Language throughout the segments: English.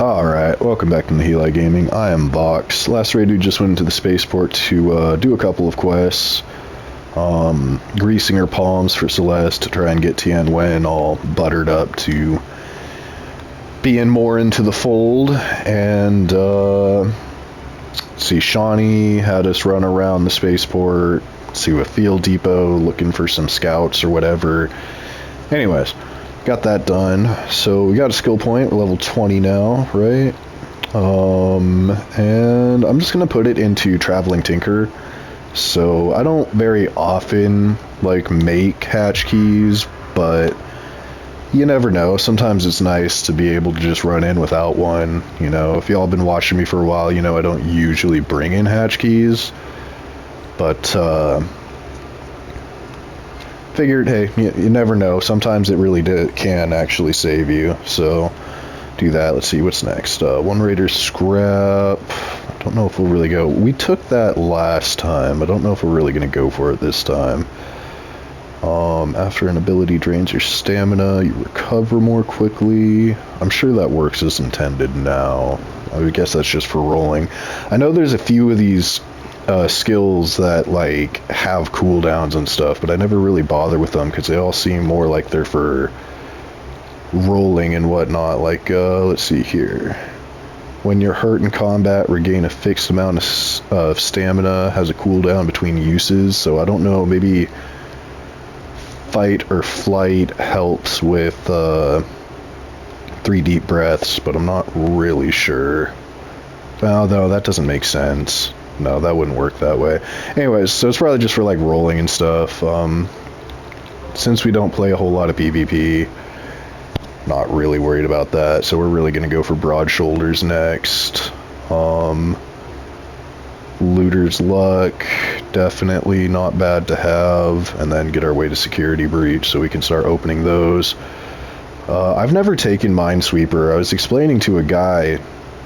Alright, welcome back to Nihili Gaming. I am Vox. Last raid we just went into the spaceport to do a couple of quests. Greasing her palms for Celeste to try and get Tian Wen all buttered up to being more into the fold. And, see, Shawnee had us run around the spaceport, see a field depot, looking for some scouts or whatever. Anyways. Got that done. So we got a skill point. We're level 20 now, right? And I'm just gonna put it into Traveling Tinker. So I don't very often like make hatch keys, but you never know. Sometimes it's nice to be able to just run in without one. You know, if y'all been watching me for a while, you know I don't usually bring in hatch keys, but figured, hey, you never know. Sometimes it really can actually save you. So do that. Let's see what's next. One Raider scrap. I don't know if we'll really go. We took that last time. I don't know if we're really going to go for it this time. After an ability drains your stamina, you recover more quickly. I'm sure that works as intended now. I would guess that's just for rolling. I know there's a few of these skills that like have cooldowns and stuff, but I never really bother with them because they all seem more like they're for rolling and whatnot. Like let's see here, when you're hurt in combat, regain a fixed amount of stamina, has a cooldown between uses. So I don't know, maybe fight or flight helps with 3 deep breaths, but I'm not really sure. Oh, no, that doesn't make sense. No, that wouldn't work that way. Anyways, so it's probably just for like rolling and stuff. Since we don't play a whole lot of PvP, not really worried about that. So we're really going to go for Broad Shoulders next. Looter's Luck, definitely not bad to have. And then get our way to Security Breach so we can start opening those. I've never taken Minesweeper. I was explaining to a guy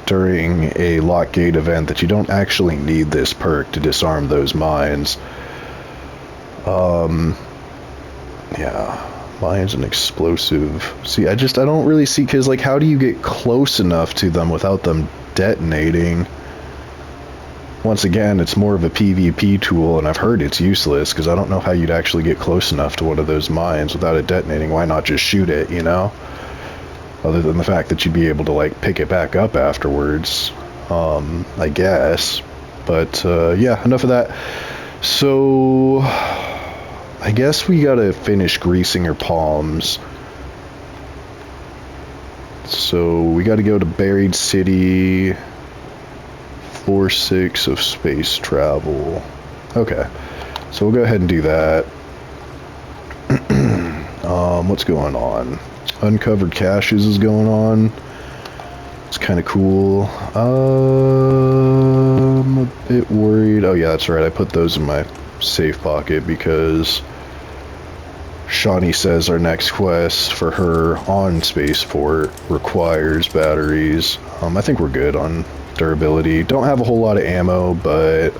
during a lock gate event that you don't actually need this perk to disarm those mines. Yeah, mines and explosive. See, I don't really see, because like how do you get close enough to them without them detonating? Once again, it's more of a PvP tool, and I've heard it's useless because I don't know how you'd actually get close enough to one of those mines without it detonating. Why not just shoot it, you know? Other than the fact that you'd be able to like pick it back up afterwards, I guess. But yeah, enough of that. So I guess we gotta finish greasing her palms. So we gotta go to Buried City, floor 6 of space travel. Okay, so we'll go ahead and do that. What's going on? Uncovered caches is going on. It's kind of cool. I'm a bit worried. Oh yeah, that's right. I put those in my safe pocket because Shawnee says our next quest for her on Spaceport requires batteries. I think we're good on durability. Don't have a whole lot of ammo, but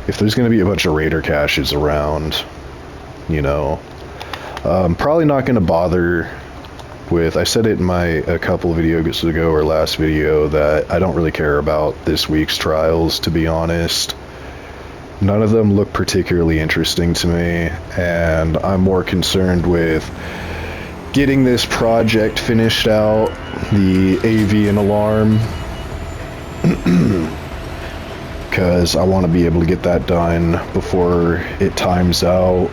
if there's going to be a bunch of Raider caches around, you know, probably not going to bother with, I said it in a couple of videos ago or last video that I don't really care about this week's trials, to be honest. None of them look particularly interesting to me, and I'm more concerned with getting this project finished out, the AV and alarm, because I want to be able to get that done before it times out.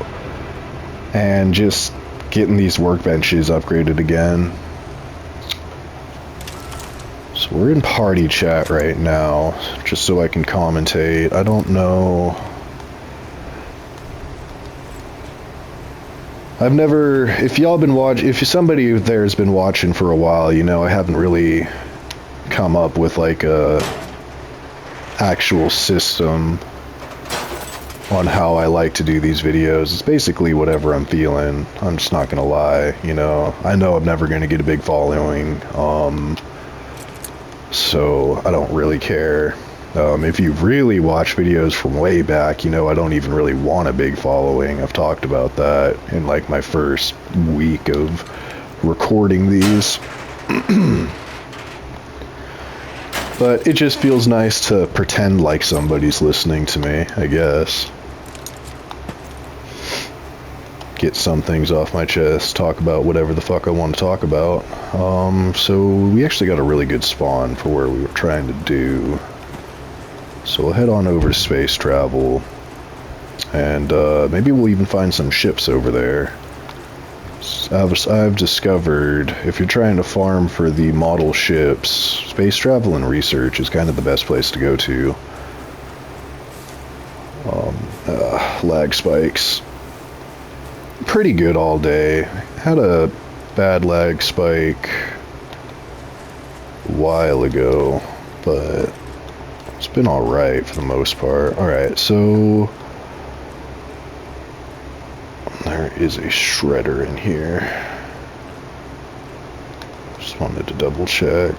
And just getting these workbenches upgraded again. So we're in party chat right now, just so I can commentate. I don't know. I've never, if y'all been watching, if somebody there has been watching for a while, you know I haven't really come up with like a actual system on how I like to do these videos. It's basically whatever I'm feeling. I'm just not gonna lie, you know. I know I'm never gonna get a big following, so I don't really care. If you really watch videos from way back, you know I don't even really want a big following. I've talked about that in like my first week of recording these. But it just feels nice to pretend like somebody's listening to me, I guess. Get some things off my chest, talk about whatever the fuck I want to talk about. So we actually got a really good spawn for where we were trying to do. So we'll head on over to space travel, and maybe we'll even find some ships over there. I've discovered if you're trying to farm for the model ships, space travel and research is kind of the best place to go to. Lag spikes. Pretty good all day. Had a bad lag spike a while ago, but it's been alright for the most part. Alright, so there is a shredder in here. Just wanted to double check.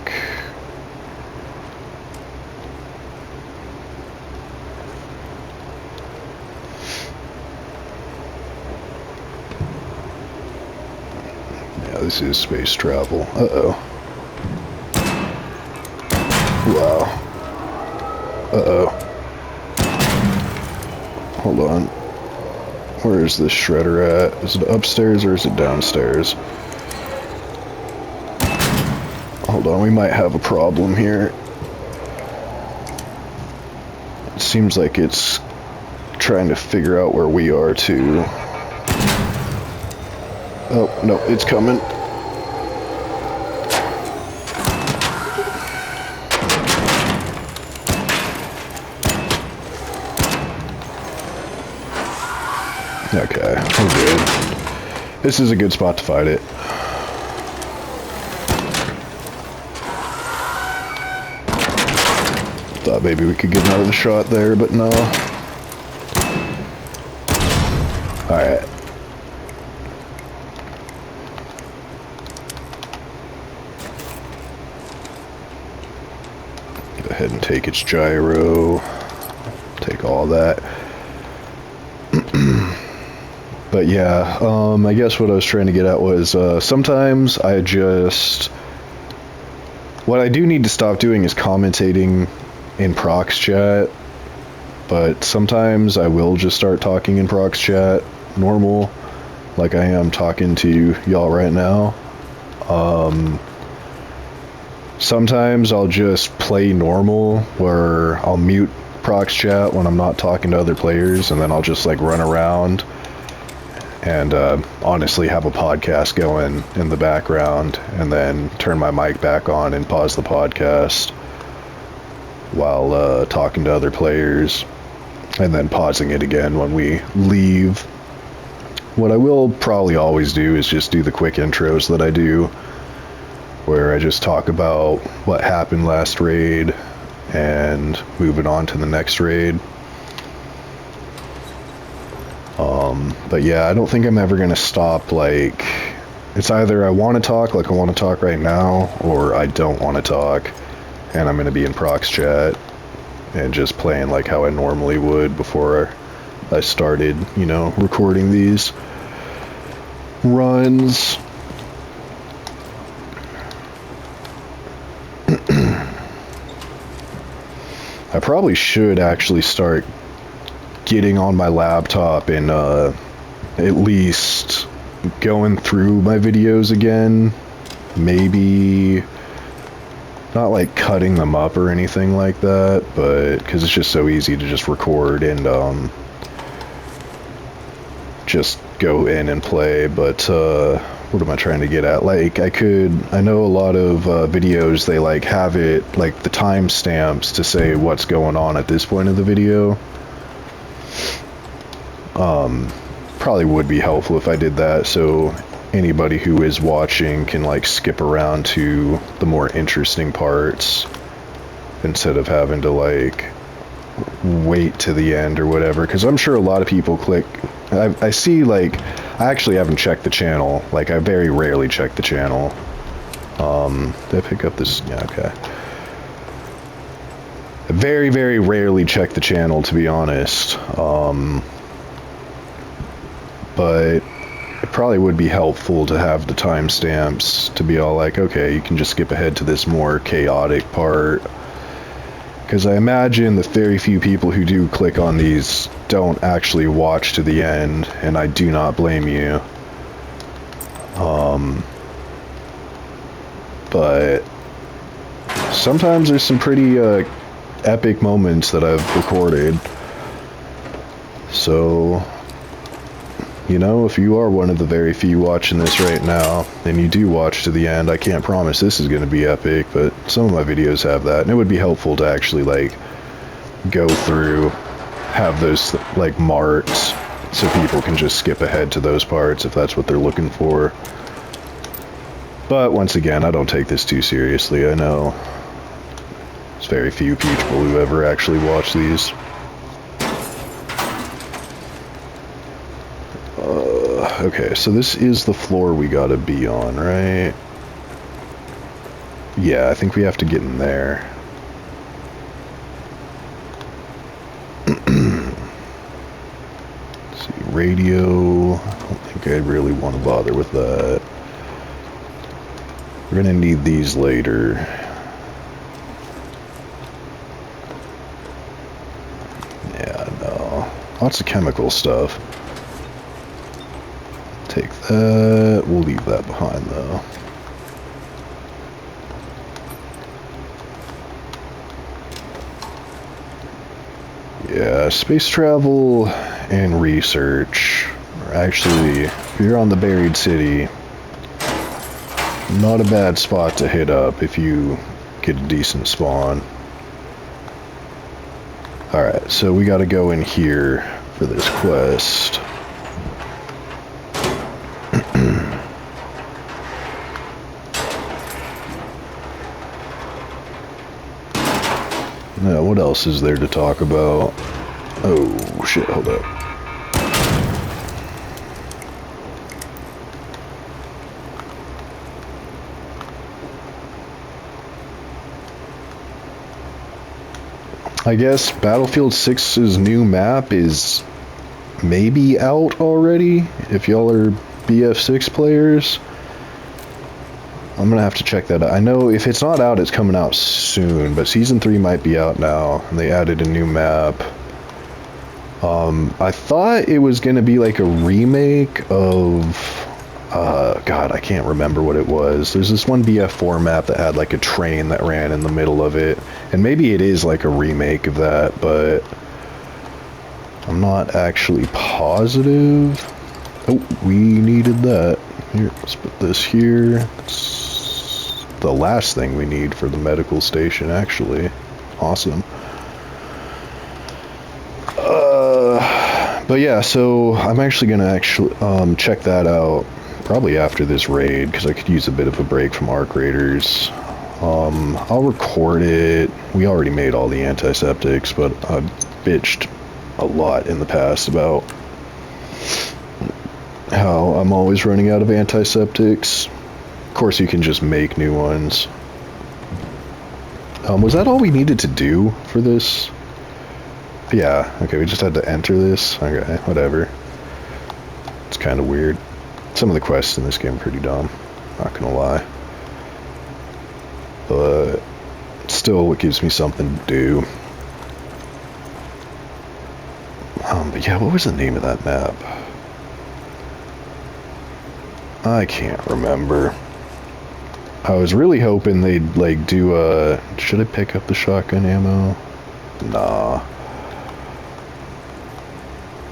Yeah, this is space travel. Uh-oh. Wow. Uh-oh. Hold on. Where is this shredder at? Is it upstairs or is it downstairs? Hold on, we might have a problem here. It seems like it's trying to figure out where we are too. Oh, no, it's coming. Okay, we're good. This is a good spot to fight it. Thought maybe we could get another shot there, but no. Alright. Go ahead and take its gyro. Take all that. But yeah, I guess what I was trying to get at was, sometimes I just... What I do need to stop doing is commentating in prox chat, but sometimes I will just start talking in prox chat, normal, like I am talking to y'all right now. Sometimes I'll just play normal, where I'll mute prox chat when I'm not talking to other players, and then I'll just like run around and honestly have a podcast going in the background, and then turn my mic back on and pause the podcast while talking to other players, and then pausing it again when we leave. What I will probably always do is just do the quick intros that I do, where I just talk about what happened last raid and moving on to the next raid. But yeah, I don't think I'm ever gonna stop. Like, it's either I want to talk, like I want to talk right now, or I don't want to talk, and I'm gonna be in prox chat and just playing like how I normally would before I started, you know, recording these runs. I probably should actually start getting on my laptop and at least going through my videos again. Maybe not like cutting them up or anything like that, but because it's just so easy to just record and just go in and play. But what am I trying to get at? Like, I know a lot of videos, they like have it like the timestamps to say what's going on at this point of the video. Probably would be helpful if I did that, so anybody who is watching can like skip around to the more interesting parts instead of having to like wait to the end or whatever, because I'm sure a lot of people click. I see, like, I actually haven't checked the channel. Like, I very rarely check the channel. Did I pick up this? Yeah, okay. I very, very rarely check the channel, to be honest. But it probably would be helpful to have the timestamps to be all like, okay, you can just skip ahead to this more chaotic part, Because I imagine the very few people who do click on these don't actually watch to the end, and I do not blame you. But sometimes there's some pretty epic moments that I've recorded. So, you know, if you are one of the very few watching this right now, and you do watch to the end, I can't promise this is going to be epic, but some of my videos have that, and it would be helpful to actually, like, go through, have those, like, marks, so people can just skip ahead to those parts if that's what they're looking for. But, once again, I don't take this too seriously. I know there's very few people who ever actually watch these. Okay, so this is the floor we gotta be on, right? Yeah, I think we have to get in there. Let's see, radio. I don't think I really want to bother with that. We're gonna need these later. Yeah, no. Lots of chemical stuff. Take that. We'll leave that behind, though. Yeah, space travel and research. Actually, if you're on the Buried City, not a bad spot to hit up if you get a decent spawn. Alright, so we gotta go in here for this quest. Now, what else is there to talk about? Oh, shit, hold up. I guess Battlefield 6's new map is maybe out already, if y'all are BF6 players. I'm gonna have to check that out. I know if it's not out, it's coming out soon, but Season 3 might be out now, and they added a new map. I thought it was gonna be like a remake of, God, I can't remember what it was. There's this one BF4 map that had like a train that ran in the middle of it, and maybe it is like a remake of that, but I'm not actually positive. Oh, we needed that. Here, let's put this here. It's the last thing we need for the medical station, actually. Awesome. But yeah, so I'm actually gonna check that out probably after this raid, because I could use a bit of a break from Arc Raiders. I'll record it. We already made all the antiseptics, but I bitched a lot in the past about how I'm always running out of antiseptics. Of course, you can just make new ones. Was that all we needed to do for this? Yeah, okay, we just had to enter this. Okay, whatever. It's kind of weird. Some of the quests in this game are pretty dumb, not gonna lie. But still, it gives me something to do. But yeah, what was the name of that map? I can't remember. I was really hoping they'd, like, do a... Should I pick up the shotgun ammo? Nah.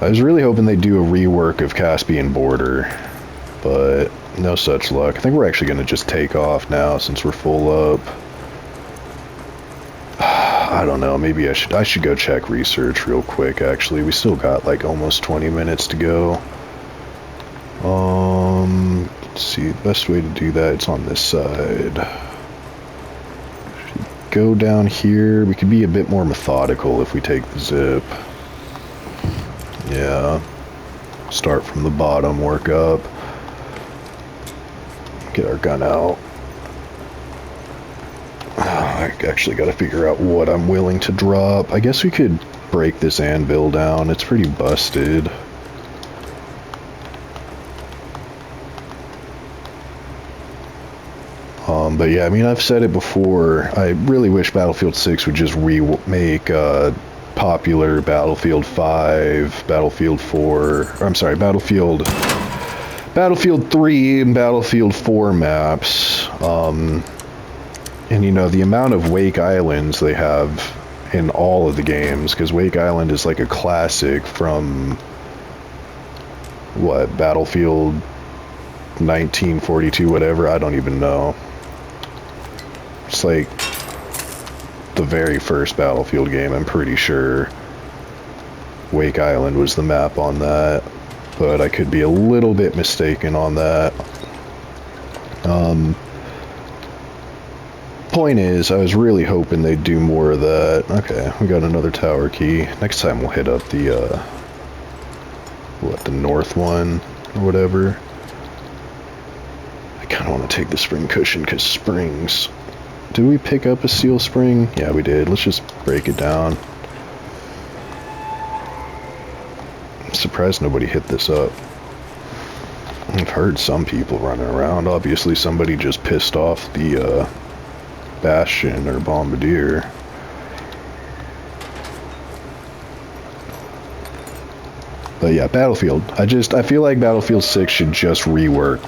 I was really hoping they'd do a rework of Caspian Border, but no such luck. I think we're actually going to just take off now since we're full up. I don't know, maybe I should go check research real quick, actually. We still got, like, almost 20 minutes to go. Let's see, the best way to do that, it's on this side. Go down here. We could be a bit more methodical if we take the zip. Yeah. Start from the bottom, work up. Get our gun out. I actually got to figure out what I'm willing to drop. I guess we could break this anvil down. It's pretty busted. But yeah, I mean, I've said it before. I really wish Battlefield 6 would just remake popular Battlefield 5, Battlefield 4. I'm sorry, Battlefield 3 and Battlefield 4 maps. And you know, the amount of Wake Islands they have in all of the games, because Wake Island is like a classic from what, Battlefield 1942, whatever, I don't even know. It's like the very first Battlefield game, I'm pretty sure Wake Island was the map on that, but I could be a little bit mistaken on that. Point is, I was really hoping they'd do more of that. Okay, we got another tower key. Next time we'll hit up the, the north one, or whatever. I kind of want to take the spring cushion, because springs... Did we pick up a seal spring? Yeah, we did. Let's just break it down. I'm surprised nobody hit this up. I've heard some people running around. Obviously somebody just pissed off the, Bastion or Bombardier. But yeah, Battlefield. I feel like Battlefield 6 should just rework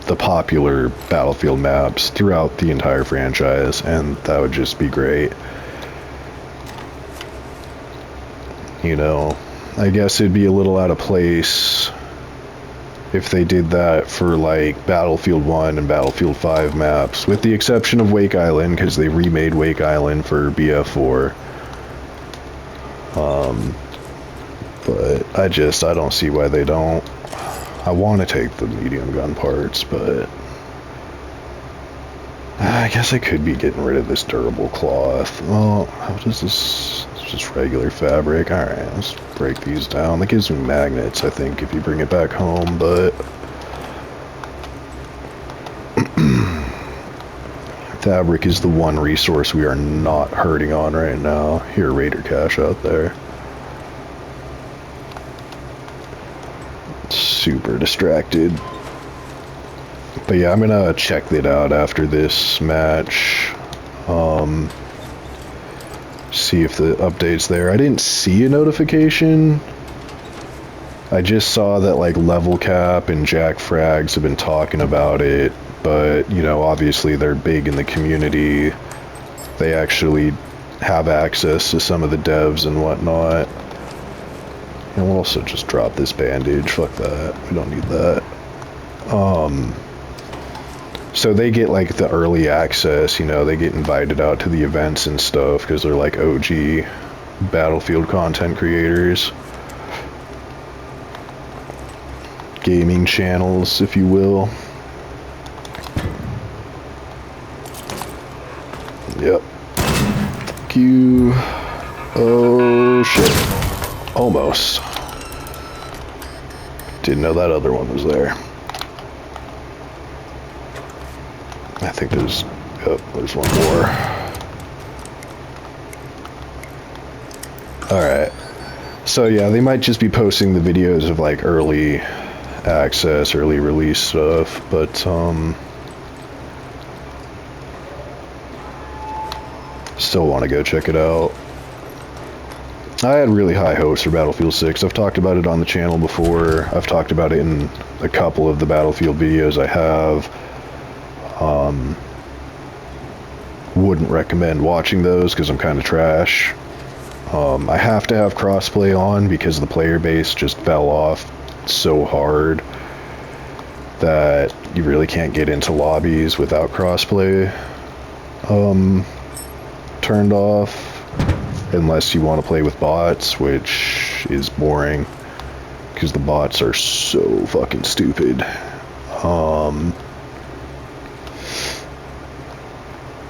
the popular Battlefield maps throughout the entire franchise, and that would just be great. You know, I guess it'd be a little out of place if they did that for like Battlefield 1 and Battlefield 5 maps, with the exception of Wake Island, because they remade Wake Island for BF4. But I don't see why they don't. I want to take the medium gun parts, but I guess I could be getting rid of this durable cloth. Well, how does this... It's just regular fabric. Alright, let's break these down. That gives me magnets, I think, if you bring it back home, but... fabric is the one resource we are not hurting on right now. Here, Raider cache out there. Super distracted. But yeah, I'm gonna check it out after this match. See if the update's there. I didn't see a notification. I just saw that like Level Cap and Jack Frags have been talking about it, but you know, obviously they're big in the community. They actually have access to some of the devs and whatnot. And we'll also just drop this bandage. Fuck that. We don't need that. So they get like the early access, you know, they get invited out to the events and stuff because they're like OG Battlefield content creators. Gaming channels, if you will. Yep. Thank you. Oh shit. Almost. Didn't know that other one was there. I think there's one more. Alright. So yeah, they might just be posting the videos of like early access, early release stuff, but still want to go check it out. I had really high hopes for Battlefield 6. I've talked about it on the channel before. I've talked about it in a couple of the Battlefield videos I have. Wouldn't recommend watching those because I'm kind of trash. I have to have crossplay on because the player base just fell off so hard that you really can't get into lobbies without crossplay turned off, unless you want to play with bots, which is boring because the bots are so fucking stupid.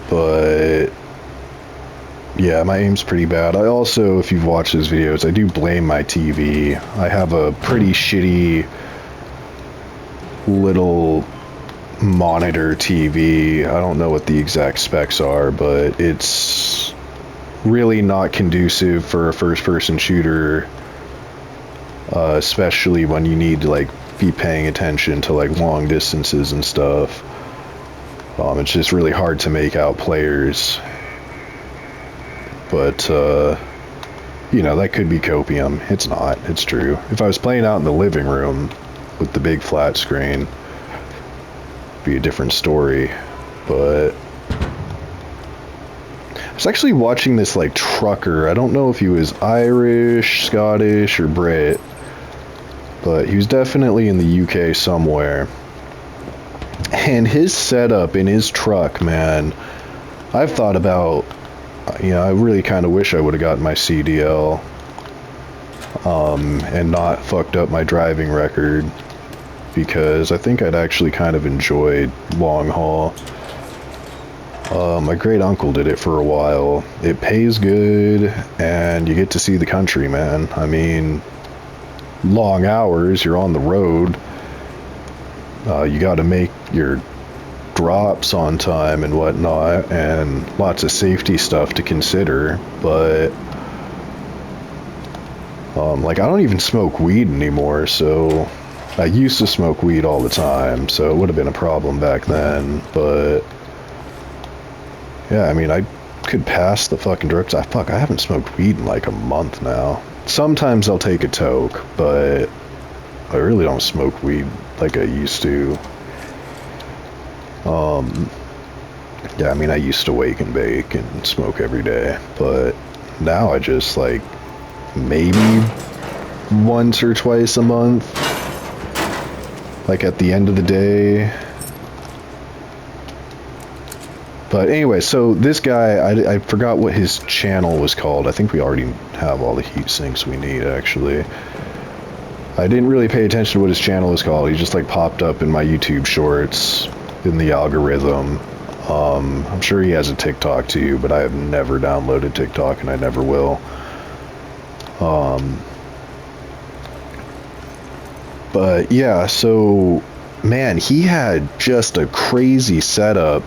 But yeah, my aim's pretty bad. I also, if you've watched those videos, I do blame my TV. I have a pretty shitty little monitor TV. I don't know what the exact specs are, but it's really not conducive for a first-person shooter, especially when you need to like be paying attention to like long distances and stuff. It's just really hard to make out players. But, you know, that could be copium. It's not. It's true. If I was playing out in the living room with the big flat screen, it'd be a different story. But I was actually watching this, like, trucker. I don't know if he was Irish, Scottish, or Brit, but he was definitely in the UK somewhere. And his setup in his truck, man, I've thought about, you know, I really kind of wish I would have gotten my CDL and not fucked up my driving record, because I think I'd actually kind of enjoyed long haul. My great uncle did it for a while. It pays good, and you get to see the country, man. I mean, long hours, you're on the road. You got to make your drops on time and whatnot, and lots of safety stuff to consider. But like, I don't even smoke weed anymore, so I used to smoke weed all the time, so it would have been a problem back then. But yeah, I mean, I could pass the fucking drugs. I haven't smoked weed in like a month now. Sometimes I'll take a toke, but I really don't smoke weed like I used to. Yeah, I mean, I used to wake and bake and smoke every day, but now I just, like, maybe once or twice a month, like at the end of the day. But anyway, so this guy, I forgot what his channel was called. I think we already have all the heat sinks we need, actually. I didn't really pay attention to what his channel was called. He just, like, popped up in my YouTube shorts in the algorithm. I'm sure he has a TikTok too, but I have never downloaded TikTok, and I never will. But yeah, so man, he had just a crazy setup.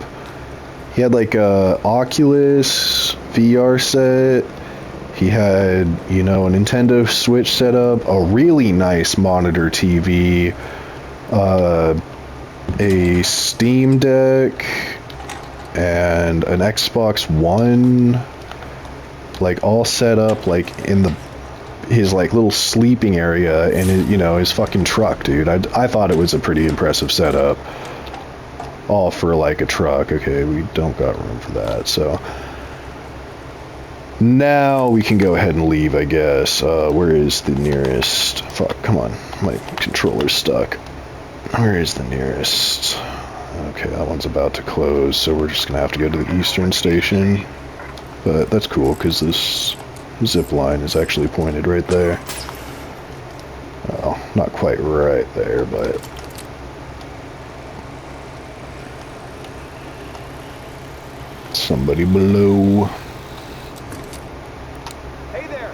He had like a Oculus VR set. He had, you know, a Nintendo Switch setup, a really nice monitor TV, a Steam Deck, and an Xbox One, like all set up like in his like little sleeping area and, you know, his fucking truck, dude. I thought it was a pretty impressive setup, all for like a truck. Okay, we don't got room for that, so now we can go ahead and leave, I guess. Where is the nearest? Fuck, come on, my controller's stuck. Where is the nearest? Okay, that one's about to close, so we're just gonna have to go to the Eastern Station. But that's cool, because this zip line is actually pointed right there. Well, not quite right there, but somebody below. Hey there.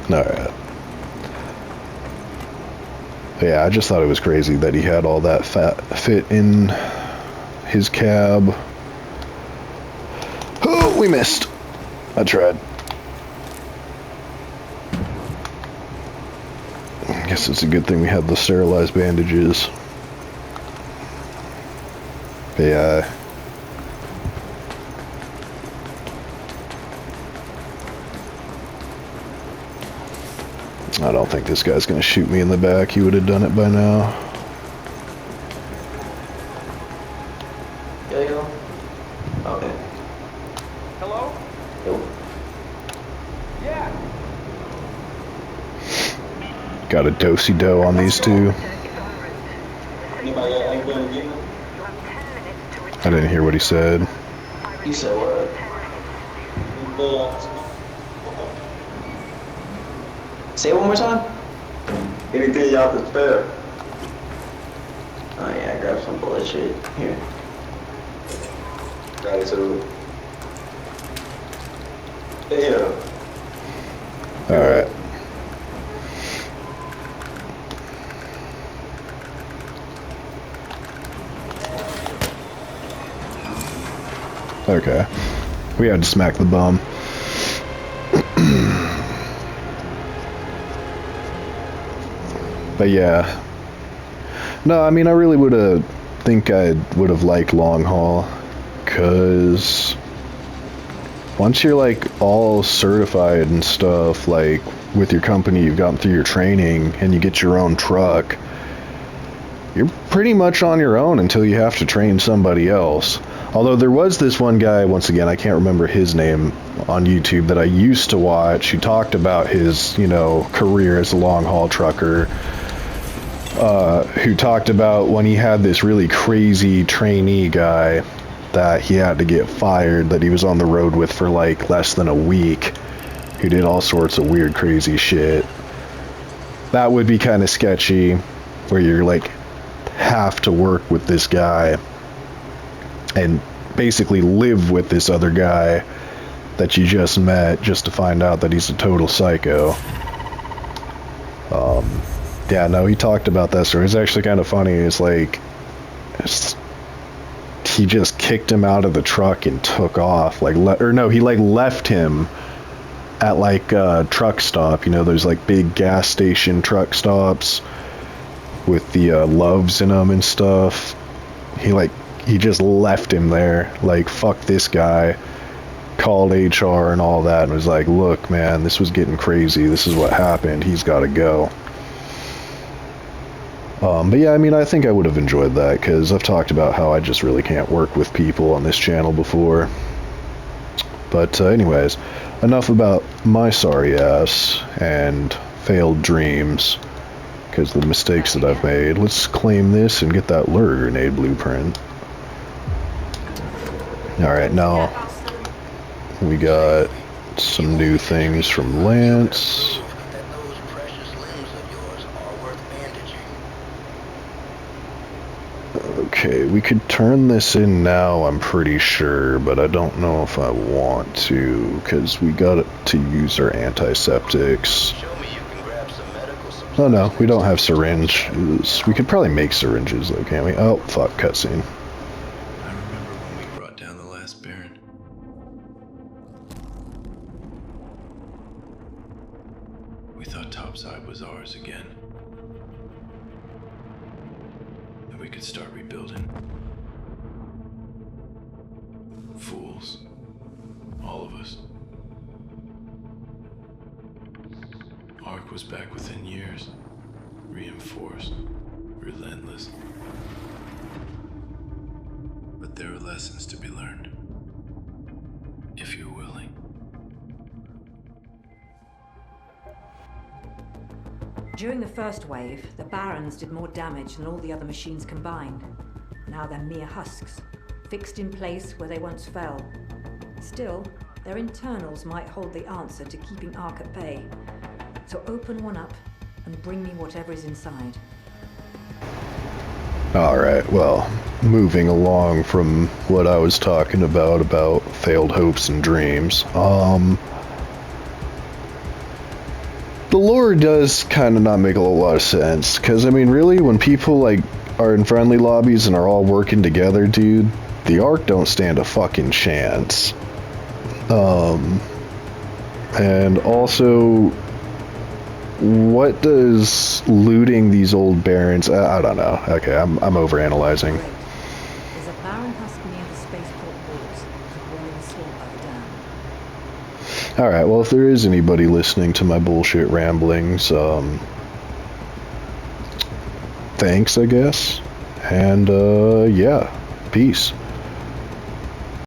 Alright. Yeah, I just thought it was crazy that he had all that fit in his cab. Oh, we missed. I tried. I guess it's a good thing we had the sterilized bandages. But yeah. I don't think this guy's gonna shoot me in the back. He would have done it by now. Yo. Okay. Hello? Yo. Yeah. Got a do-si-do on these two. Anybody got anything to give me? I didn't hear what he said. You said what? Say it one more time. Anything y'all can spare? Oh yeah, I grabbed some bullshit. Here. Got it too. Yeah. Alright. Okay. We had to smack the bum. But yeah. No, I mean, I really would have think I would have liked long haul, cause once you're like all certified and stuff, like with your company, you've gotten through your training and you get your own truck, you're pretty much on your own until you have to train somebody else. Although there was this one guy, once again, I can't remember his name, on YouTube that I used to watch, who talked about his, you know, career as a long haul trucker, who talked about when he had this really crazy trainee guy that he had to get fired, that he was on the road with for like less than a week, who did all sorts of weird, crazy shit. That would be kind of sketchy, where you're like, have to work with this guy and basically live with this other guy that you just met just to find out that he's a total psycho. Yeah, no, he talked about that story. It's actually kind of funny. It's like, he just kicked him out of the truck and took off. Like, he like left him at like a truck stop. You know, there's like big gas station truck stops with the loves in them and stuff. He just left him there. Like, fuck this guy. Called HR and all that and was like, look, man, this was getting crazy. This is what happened. He's got to go. But yeah, I mean, I think I would have enjoyed that, because I've talked about how I just really can't work with people on this channel before. But anyways, enough about my sorry ass and failed dreams, because of the mistakes that I've made. Let's claim this and get that lure grenade blueprint. Alright, now we got some new things from Lance. Okay, we could turn this in now, I'm pretty sure, but I don't know if I want to, because we got to use our antiseptics. Oh no, we don't have syringes. We could probably make syringes though, can't we? Oh, fuck, cutscene. I remember when we brought down the last Baron. We thought Topside was ours again. And we could start rebuilding. Fools. All of us. Ark was back within years. Reinforced. Relentless. But there are lessons to be learned. If you're willing. During the first wave, the Barons did more damage than all the other machines combined. Now they're mere husks, fixed in place where they once fell. Still, their internals might hold the answer to keeping Ark at bay. So open one up and bring me whatever is inside. Alright, well, moving along from what I was talking about failed hopes and dreams, the lore does kind of not make a lot of sense, because, I mean, really, when people, like, are in friendly lobbies and are all working together, dude, the Ark don't stand a fucking chance. And also, what does looting these old barons... I don't know. Okay, I'm overanalyzing. There's a Baron husk near the spaceport walls, as well as a swamp by the dam. Alright, well, if there is anybody listening to my bullshit ramblings, thanks, I guess. And, yeah, peace.